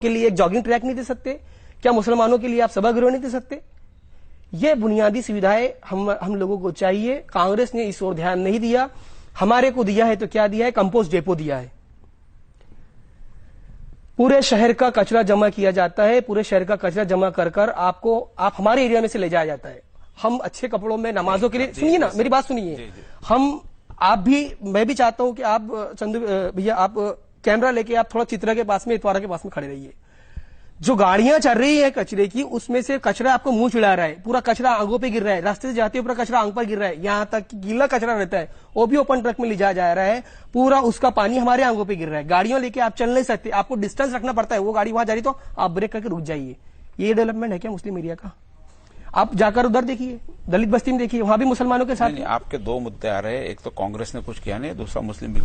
के लिए एक जॉगिंग ट्रैक नहीं दे सकते? क्या मुसलमानों के लिए आप सभागृह नहीं दे सकते? ये बुनियादी सुविधाएं हम लोगों को चाहिए। कांग्रेस ने इस ओर ध्यान नहीं दिया। हमारे को दिया है तो क्या दिया है? कंपोस्ट डेपो दिया है। पूरे शहर का कचरा जमा किया जाता है। पूरे शहर का कचरा जमा कर आप हमारे एरिया में से ले जाया जाता है। हम अच्छे कपड़ों में नमाजों के लिए, सुनिए ना, मेरी बात सुनिए। आप भी, मैं भी चाहता हूं कि आप चंदू भैया, आप कैमरा लेके आप थोड़ा चित्रा के पास में, इतवारा के पास में खड़े रहिए। जो गाड़ियां चल रही है कचरे की, उसमें से कचरा आपको मुंह चिढ़ा रहा है। पूरा कचरा आंखों पे गिर रहा है। रास्ते से जाते हुए पूरा कचरा आंख पर गिर रहा है। यहां तक गीला कचरा रहता है, वो भी ओपन ट्रक में ले जाया जा रहा है। पूरा उसका पानी हमारे आंखों पे गिर रहा है। गाड़ियों लेके आप चल नहीं सकते, आपको डिस्टेंस रखना पड़ता है। वो गाड़ी वहां जा रही तो आप ब्रेक करके रुक जाइए। ये डेवलपमेंट है क्या मुस्लिम एरिया का? आप जाकर उधर देखिए, दलित बस्ती में देखिए, वहां भी मुसलमानों के साथ। आपके दो मुद्दे आ रहे हैं। एक तो कांग्रेस ने कुछ किया नहीं, दूसरा मुस्लिम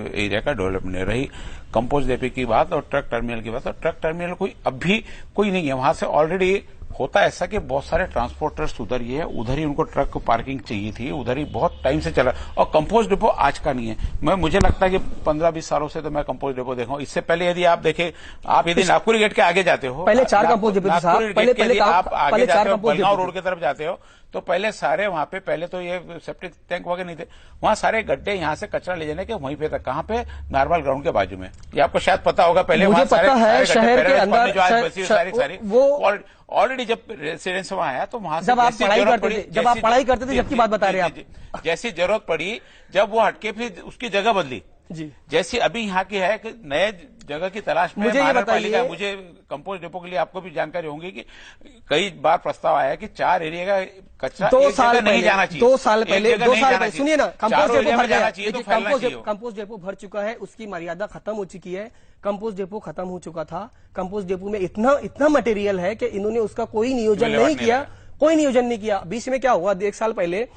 एरिया का डेवलपमेंट नहीं। रही कंपोस्ट डेपो की बात और ट्रक टर्मिनल की बात, और ट्रक टर्मिनल कोई नहीं है वहां से। ऑलरेडी होता ऐसा कि बहुत सारे ट्रांसपोर्टर्स उधर ही है, उधर ही उनको ट्रक पार्किंग चाहिए थी, उधर ही बहुत टाइम से चला। और कंपोस्ट डिपो आज का नहीं है। मुझे लगता है कि 15-20 सालों से तो मैं कंपोस्ट डिपो देखा हूं। इससे पहले यदि आप देखें, आप यदि नागपुर गेट के आगे जाते हो, पहले 4 कंपोस्ट डिपो, आप आगे जाते हो, बलगांव रोड की तरफ जाते हो, तो पहले सारे वहां पे, पहले तो ये सेप्टिक टैंक वगैरह नहीं थे, वहां सारे गड्ढे, यहां से कचरा ले जाने के वहीं पे तक। कहां पे? नार्मल ग्राउंड के बाजू में। ये आपको शायद पता होगा। पहले मुझे पता है, शहर के अंदर जो आज बसी सारी वो ऑलरेडी जब रेसिडेंस वहां आया तो वहां से जब आप पढ़ाई करते थे, जबकि बात बता रहे हैं आप, जैसी जरूरत पड़ी, जब वो हटके फिर उसकी जगह बदली जी। जैसी अभी यहाँ की है कि नए जगह की तलाश में महानगरपालिका, मुझे कंपोस्ट डिपो के लिए आपको भी जानकारी होगी कि कई बार प्रस्ताव आया कि 4 एरिया का कचरा 2 साल नहीं जाना चाहिए। 2 साल पहले सुनिए ना, कंपोस्ट डेपो भर जाना चाहिए, तो कंपोस्ट डेपो भर चुका है, उसकी मर्यादा खत्म हो चुकी है। कंपोस्ट डेपो खत्म हो चुका था। कंपोस्ट डेपो में इतना मटेरियल है कि इन्होंने उसका कोई नियोजन नहीं किया। बीच में क्या हुआ, 1 साल पहले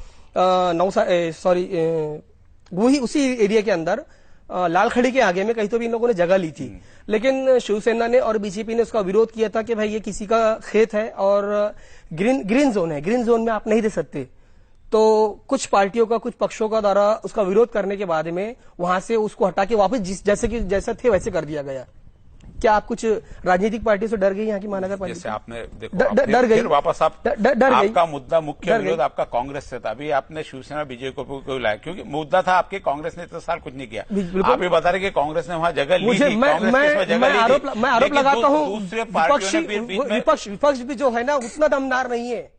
वही उसी एरिया के अंदर लालखड़ी के आगे में कहीं तो भी इन लोगों ने जगह ली थी, लेकिन शिवसेना ने और बीजेपी ने उसका विरोध किया था कि भाई ये किसी का खेत है और ग्रीन जोन है, ग्रीन जोन में आप नहीं दे सकते। तो कुछ पार्टियों का, कुछ पक्षों का द्वारा उसका विरोध करने के बाद में वहां से उसको हटा के वापस जैसे थे वैसे कर दिया गया। क्या आप कुछ राजनीतिक पार्टी से डर गई यहाँ की महानगरपालिका? जैसे आपने देखो, डर गई, वापस आप डर आपका मुद्दा मुख्य विरोध आपका कांग्रेस से था। अभी आपने शिवसेना बीजेपी को लाया क्योंकि मुद्दा था आपके, कांग्रेस ने इतने साल कुछ नहीं किया। आप ये बता रहे कि कांग्रेस ने वहां जगह ली थी, मैं आरोप लगाता हूँ, विपक्ष भी जो है ना उतना दमदार नहीं है।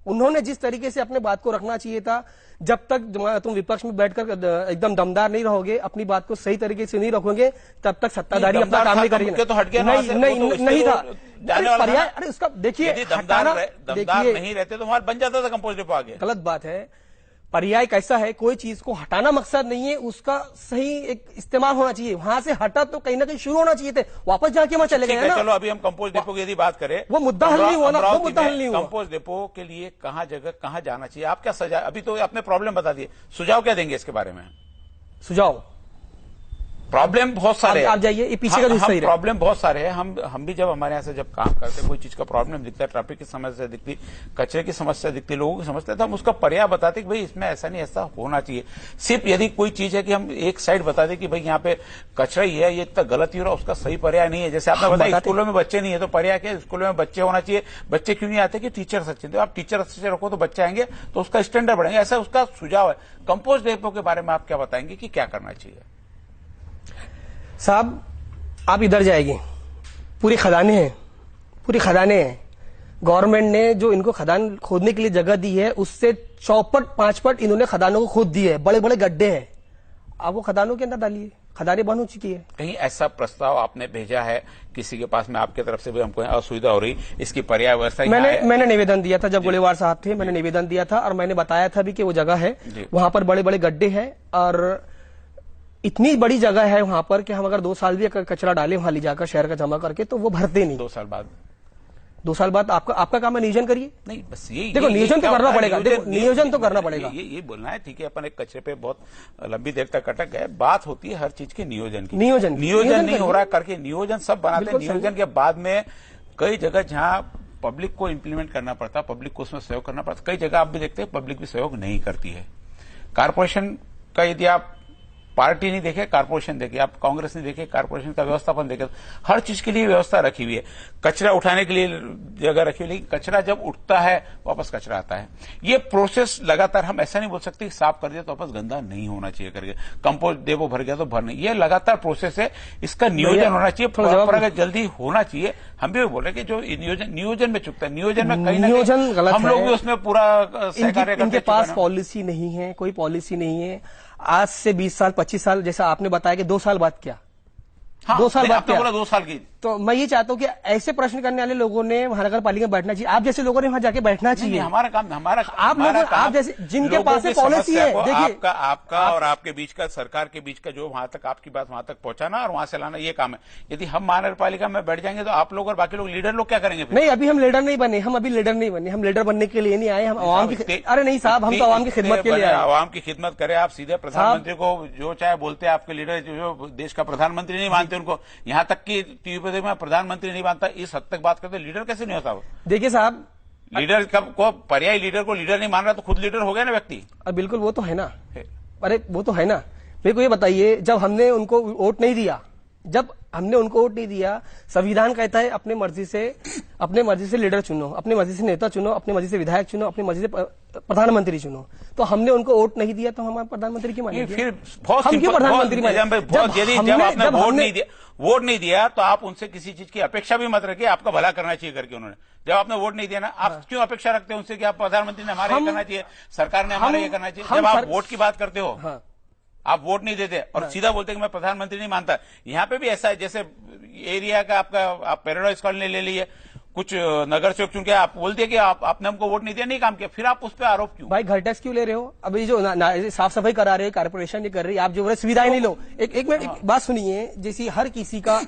उन्होंने जिस तरीके से अपने बात को रखना चाहिए था, जब तक तुम विपक्ष में बैठकर एकदम दमदार नहीं रहोगे, अपनी बात को सही तरीके से नहीं रखोगे, तब तक सत्ताधारी अपना काम नहीं करेंगे। तो हट गया नहीं था पर्याय। अरे उसका देखिए, दमदार नहीं रहते तो हमारा बन जाता था कंपोस्ट डिपो आगे। गलत बात है। पर्याय कैसा है, कोई चीज को हटाना मकसद नहीं है, उसका सही एक इस्तेमाल होना चाहिए। वहां से हटा तो कहीं ना कहीं शुरू होना चाहिए थे, वापस जाके वहां चले गए ना। चलो अभी हम कंपोस्ट डिपो की यदि बात करें, वो मुद्दा हल नहीं हुआ ना, वो मुद्दा हल नहीं हुआ। कंपोस्ट डिपो के लिए कहाँ जाना चाहिए? आप क्या सजा, अभी तो आपने प्रॉब्लम बता दिए, सुझाव क्या देंगे इसके बारे में? सुझाव, प्रॉब्लम बहुत सारे हैं। आप जाइए, ये पीछे का जो सही है। प्रॉब्लम बहुत सारे हैं। हम भी जब हमारे यहाँ से जब काम करते, कोई चीज का प्रॉब्लम दिखता है, ट्रैफिक की समस्या दिखती, कचरे की समस्या दिखती, लोगों की समस्या, तो हम उसका पर्याय बताते कि भाई इसमें ऐसा नहीं, ऐसा होना चाहिए। सिर्फ यदि कोई चीज है कि हम एक साइड बता दें कि भाई यहाँ पे कचरा ही है, ये इतना गलत ही हो रहा, उसका सही पर्याय नहीं है। जैसे आपने बताया स्कूलों में बच्चे नहीं है, तो पर्याय क्या? स्कूलों में बच्चे होना चाहिए। बच्चे क्यों नहीं आते? कि टीचर्स अच्छे, तो आप टीचर अच्छे रखो तो बच्चे आएंगे, तो उसका स्टैंडर्ड बढ़ेंगे। ऐसा उसका सुझाव है। कंपोस्ट डिपो के बारे में आप क्या बताएंगे कि क्या करना चाहिए? साहब, आप इधर जाएंगे, पूरी खदानें हैं। गवर्नमेंट ने जो इनको खदान खोदने के लिए जगह दी है, उससे 4-5 फुट इन्होंने खदानों को खोद दी है। बड़े बड़े गड्ढे हैं, आप वो खदानों के अंदर डालिए। खदानें बंद हो चुकी है। कहीं ऐसा प्रस्ताव आपने भेजा है किसी के पास में, आपकी तरफ से भी हमको असुविधा हो रही, इसकी पर्याय व्यवस्था? मैंने निवेदन दिया था जब गोलीवार साहब थे, मैंने निवेदन दिया था और मैंने बताया था भी कि वो जगह है, वहां पर बड़े बड़े गड्ढे हैं और इतनी बड़ी जगह है वहां पर कि हम अगर 2 साल भी कचरा डालें वहां ले जाकर शहर का जमा करके, तो वो भरते नहीं। 2 साल बाद आपका काम है, नियोजन करिए। नहीं, बस यही देखो, नियोजन तो करना पड़ेगा। देखो, नियोजन तो करना पड़ेगा। ये बोलना है, ठीक है, अपन एक कचरे पे बहुत लंबी देर तक अटक गए। बात होती है हर चीज के नियोजन की। नियोजन नहीं हो रहा करके नियोजन सब बनाते हैं। नियोजन के बाद में कई जगह जहां पब्लिक को इम्प्लीमेंट करना पड़ता, पब्लिक को उसमें सहयोग करना पड़ता, कई जगह आप भी देखते हैं पब्लिक भी सहयोग नहीं करती है। कारपोरेशन का यदि आप पार्टी नहीं देखे, कारपोरेशन देखे, आप कांग्रेस नहीं देखे, कारपोरेशन का व्यवस्थापन देखे, हर चीज के लिए व्यवस्था रखी हुई है। कचरा उठाने के लिए जगह रखी हुई, लेकिन कचरा जब उठता है वापस कचरा आता है। ये प्रोसेस लगातार, हम ऐसा नहीं बोल सकते कि साफ कर दिया तो वापस गंदा नहीं होना चाहिए करके, कंपोस्ट डेपो भर गया तो भर नहीं, ये लगातार प्रोसेस है, इसका नियोजन होना चाहिए, परंपरागत जल्दी होना चाहिए। हम भी बोले कि जो नियोजन में चुकता है, नियोजन में कहीं ना कहीं हम लोग भी उसमें पूरा सहकार्य करते। इनके पास पॉलिसी नहीं है, कोई पॉलिसी नहीं है। आज से 20 साल 25 साल, जैसा आपने बताया कि 2 साल बाद क्या, हाँ, 2 साल बाद क्या, बोला 2 साल की। तो मैं ये चाहता हूँ कि ऐसे प्रश्न करने वाले लोगों ने महानगर पालिका में बैठना चाहिए। आप जैसे लोगों ने वहां जाके बैठना चाहिए। हमारा काम, आप लोग, आप जैसे जिनके पास पॉलिसी है, देखिए आपका और आपके बीच का, सरकार के बीच का जो वहां तक आपकी बात वहां तक पहुंचाना और वहां से लाना, ये काम है। यदि हम महानगर पालिका में बैठ जाएंगे तो आप लोग और बाकी लोग, लीडर लोग क्या करेंगे फिर? नहीं, अभी हम लीडर नहीं बने, हम लीडर बनने के लिए नहीं आए, हम आवाम की, अरे नहीं साहब, हम तो आवाम की खिदमत के लिए आए। आवाम की खिदमत करें। आप सीधे प्रधानमंत्री को जो चाहे बोलते हैं, आपके लीडर जो देश का प्रधानमंत्री नहीं मानते उनको, यहां तक कि टीवी पे देखो, मैं प्रधानमंत्री नहीं मानता, इस हद तक बात करते, लीडर कैसे नहीं होता वो? देखिए साहब, लीडर को पर्यायी लीडर को लीडर नहीं मान रहा तो खुद लीडर हो गया ना व्यक्ति। बिल्कुल, वो तो है ना, अरे वो तो है ना। मेरे को ये बताइए, जब हमने उनको वोट नहीं दिया, संविधान कहता है अपने मर्जी से लीडर चुनो, अपनी मर्जी से नेता चुनो, अपनी मर्जी से विधायक चुनो, अपनी मर्जी से प्रधानमंत्री चुनो। तो हमने उनको वोट नहीं दिया तो हमारे प्रधानमंत्री क्यों मानेंगे? फिर हम क्यों प्रधानमंत्री मानेंगे? जब आपने वोट नहीं दिया तो आप उनसे किसी चीज की अपेक्षा भी मत रखिए, आपका भला करना चाहिए करके उन्होंने। जब आपने वोट नहीं दिया ना, आप क्यों अपेक्षा रखते हैं उनसे कि आप प्रधानमंत्री ने हमारा ये करना चाहिए, सरकार ने हमारा ये करना चाहिए? जब आप वोट की बात करते हो, आप वोट नहीं देते और सीधा बोलते हैं कि मैं प्रधानमंत्री नहीं मानता। यहाँ पे भी ऐसा है, जैसे एरिया का आपका, आप पैराडाइज कॉलोनी ले लीजिए, कुछ नगर सेवक चुन के आप बोलते हैं कि आपने हमको वोट नहीं दिया, नहीं काम किया, फिर आप उस पर आरोप क्यों? भाई घर टैक्स क्यों ले रहे हो? अभी जो साफ सफाई करा रहे हो, कारपोरेशन नहीं कर रही, आप जो सुविधाएं नहीं लो। एक मिनट, एक बात सुनिए, जैसी हर किसी का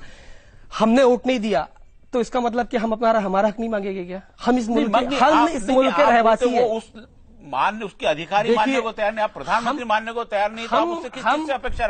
हमने वोट नहीं दिया तो इसका मतलब कि हम हमारा हक नहीं मांगेंगे क्या? हम इस मुल्क के रहवासी हैं। उसके अधिकारी मानने को तैयार नहीं, आप प्रधानमंत्री मानने को तैयार नहीं, तो आप उससे किस चीज से अपेक्षा